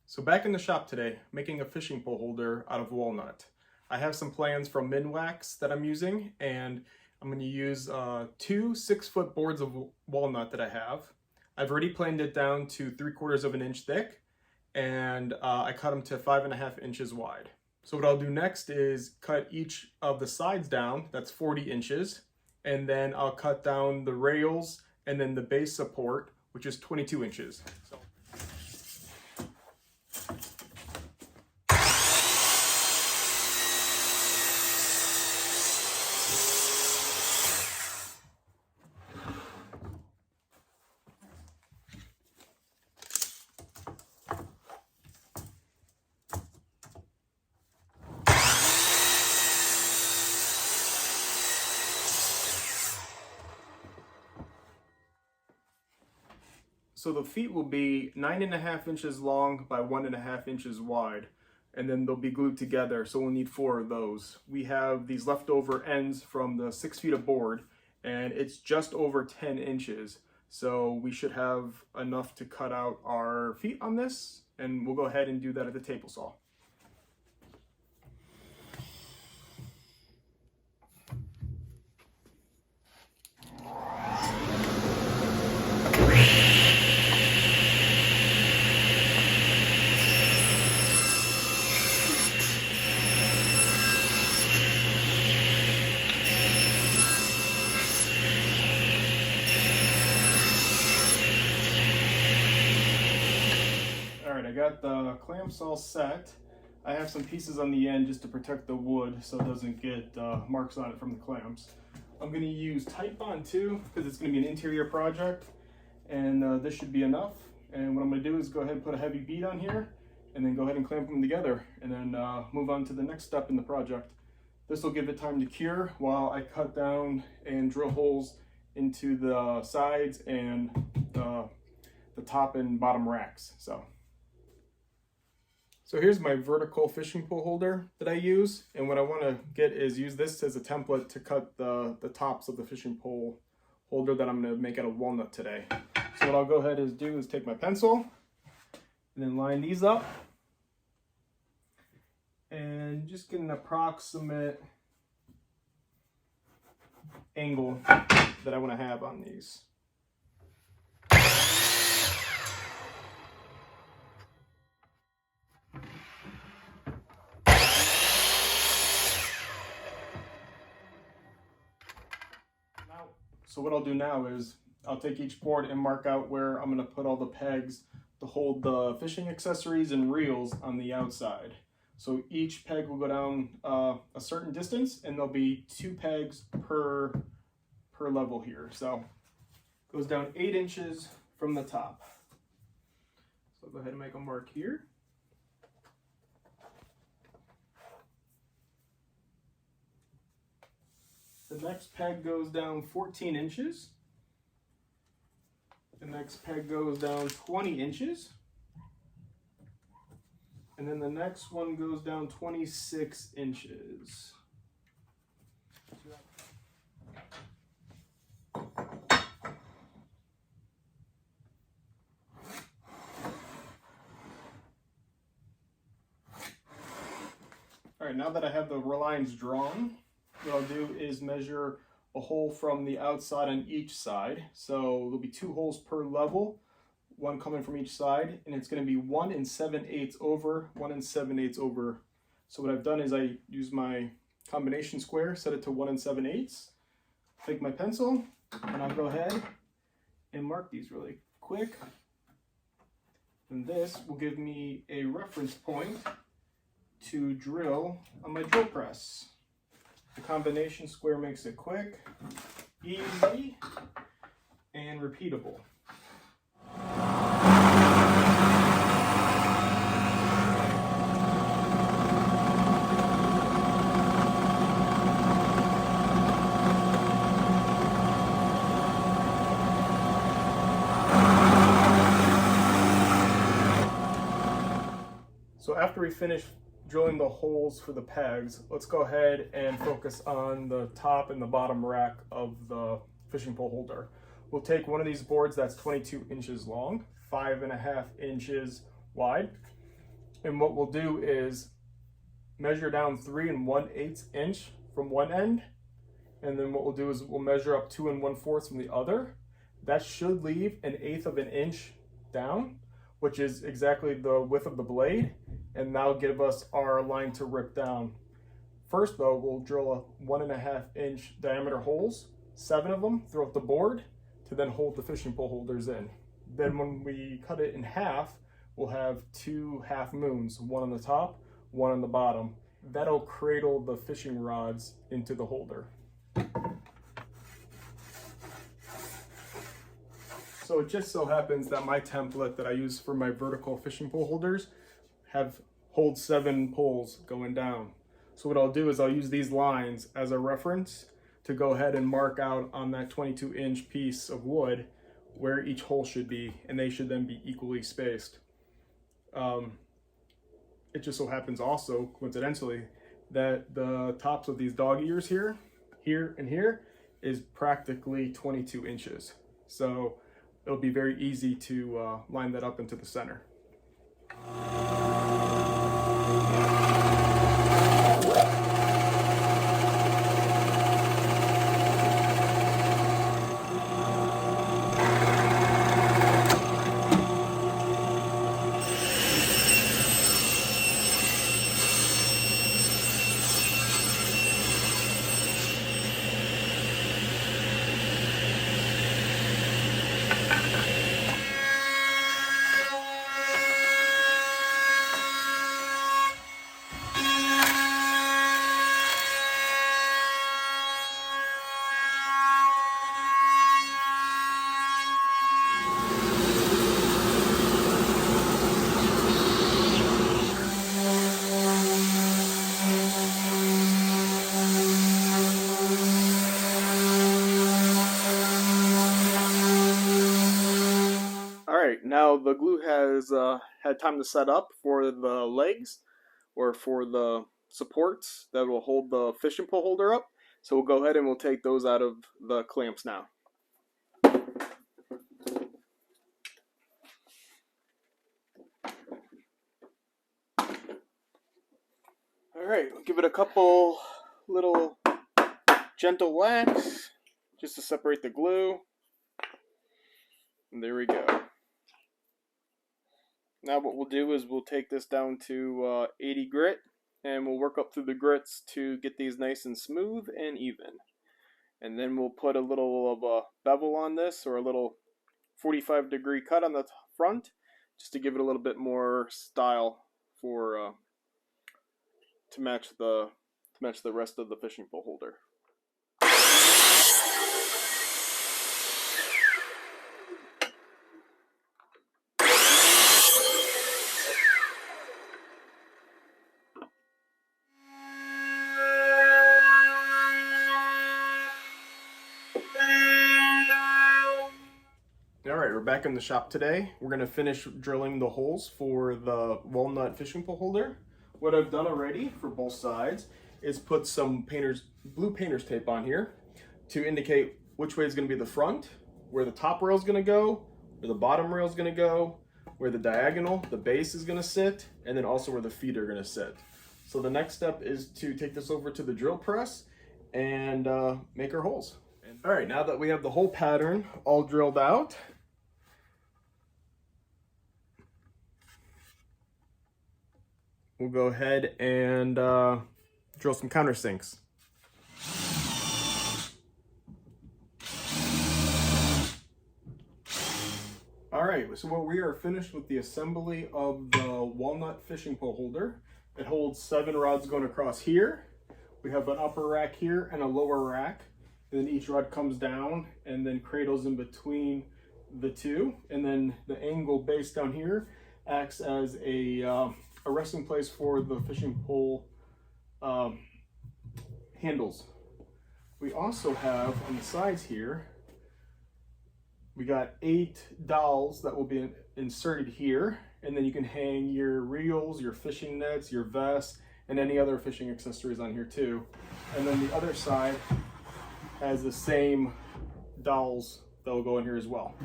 So back in the shop today, making a fishing pole holder out of walnut. I have some plans from Minwax that I'm using, and I'm going to use two 6-foot boards of walnut that I have. I've already planed it down to 3/4 of an inch thick, and I cut them to 5.5 inches wide. So what I'll do next is cut each of the sides down, that's 40 inches, and then I'll cut down the rails and then the base support, which is 22 inches. So the feet will be 9.5 inches long by 1.5 inches wide, and then they'll be glued together, so we'll need 4 of those. We have these leftover ends from the 6 feet of board, and it's just over 10 inches. So we should have enough to cut out our feet on this, and we'll go ahead and do that at the table saw. I got the clamps all set. I have some pieces on the end just to protect the wood so it doesn't get marks on it from the clamps. I'm going to use Titebond too because it's going to be an interior project, and this should be enough. And what I'm going to do is go ahead and put a heavy bead on here and then go ahead and clamp them together and then move on to the next step in the project. This will give it time to cure while I cut down and drill holes into the sides and the top and bottom racks. So here's my vertical fishing pole holder that I use, and what I want to get is use this as a template to cut the tops of the fishing pole holder that I'm going to make out of walnut today. So what I'll go ahead and do is take my pencil and then line these up and just get an approximate angle that I want to have on these. So what I'll do now is I'll take each board and mark out where I'm going to put all the pegs to hold the fishing accessories and reels on the outside. So each peg will go down a certain distance, and there'll be 2 pegs per level here. So it goes down 8 inches from the top. So I'll go ahead and make a mark here. The next peg goes down 14 inches. The next peg goes down 20 inches. And then the next one goes down 26 inches. All right, now that I have the lines drawn, what I'll do is measure a hole from the outside on each side. So there'll be 2 holes per level, one coming from each side, and it's going to be 1 7/8 over, 1 7/8 over. So what I've done is I use my combination square, set it to 1 7/8. Take my pencil, and I'll go ahead and mark these really quick. And this will give me a reference point to drill on my drill press. The combination square makes it quick, easy, and repeatable. So after we finish drilling the holes for the pegs, let's go ahead and focus on the top and the bottom rack of the fishing pole holder. We'll take one of these boards that's 22 inches long, 5.5 inches wide, And what we'll do is measure down 3 1/8 inch from one end, and then what we'll do is we'll measure up 2 1/4 from the other. That should leave 1/8 of an inch down, which is exactly the width of the blade, and that'll give us our line to rip down. First though, we'll drill a 1.5 inch diameter holes, 7 of them throughout the board to then hold the fishing pole holders in. Then when we cut it in half, we'll have 2 half moons, one on the top, one on the bottom. That'll cradle the fishing rods into the holder. So it just so happens that my template that I use for my vertical fishing pole holders hold 7 poles going down. So what I'll do is I'll use these lines as a reference to go ahead and mark out on that 22-inch piece of wood where each hole should be, and they should then be equally spaced. It just so happens also, coincidentally, that the tops of these dog ears here, and here, is practically 22 inches. So it'll be very easy to line that up into the center. Now the glue has had time to set up for the legs or for the supports that will hold the fishing pole holder up. So we'll go ahead and we'll take those out of the clamps now. Alright, we'll give it a couple little gentle whacks just to separate the glue. And there we go. Now what we'll do is we'll take this down to 80 grit, and we'll work up through the grits to get these nice and smooth and even. And then we'll put a little of a bevel on this, or a little 45-degree cut on the front, just to give it a little bit more style for to match the rest of the fishing pole holder. Alright, we're back in the shop today. We're going to finish drilling the holes for the walnut fishing pole holder. What I've done already for both sides is put some blue painter's tape on here to indicate which way is going to be the front, where the top rail is going to go, where the bottom rail is going to go, where the diagonal, the base is going to sit, and then also where the feet are going to sit. So the next step is to take this over to the drill press and make our holes. Alright, now that we have the whole pattern all drilled out, we'll go ahead and drill some countersinks. Alright, so we are finished with the assembly of the walnut fishing pole holder. It holds 7 rods going across here. We have an upper rack here and a lower rack. And then each rod comes down and then cradles in between the two. And then the angle base down here acts as a resting place for the fishing pole handles. We also have on the sides here, we got 8 dowels that will be inserted here, and then you can hang your reels, your fishing nets, your vests, and any other fishing accessories on here too. And then the other side has the same dowels that will go in here as well.